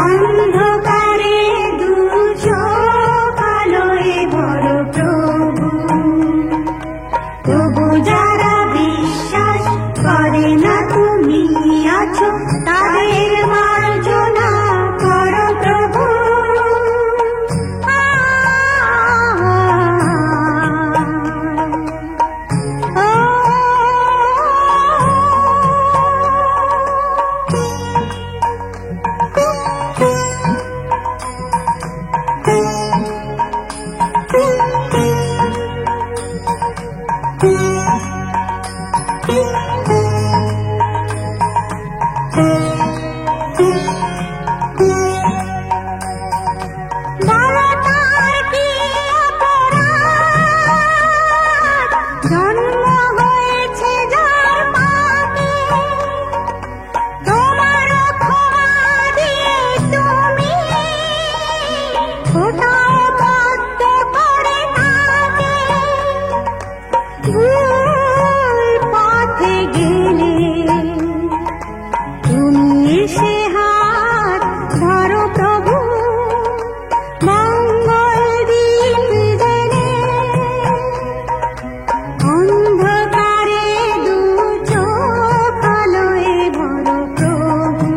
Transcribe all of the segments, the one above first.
অন্ধকারে দু চোখ আলোয় ভরো প্রভু, তবু যারা বিশ্বাস করে না তুমি আছো, তাদের মার্জনা করো প্রভু। জন্ম হয়েছে যার পাপে, তোমার ক্ষমা দিয়ে তুমি কোথাও বদ্ধ করে থাকে। ভুল পথে গেলে তুমি এসে হাত ধরো প্রভু, মঙ্গল দিন জেনে। অন্ধকারে দু চোখ আলোয় ভরো প্রভু,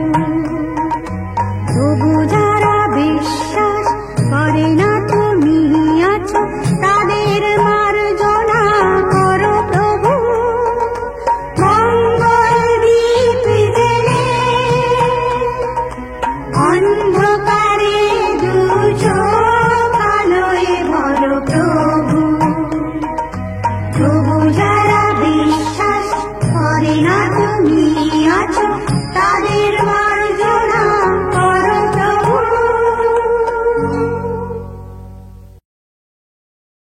তবু যারা বিশ্বাস করে না তুমি আছো, তাদের মার্জনা করো প্রভু। মঙ্গল দীপ জেলে অন্ধকারে দু চোখ আলোয় ভরো প্রভু, তবু যারা বিশ্বাস করে না তুমি আছো,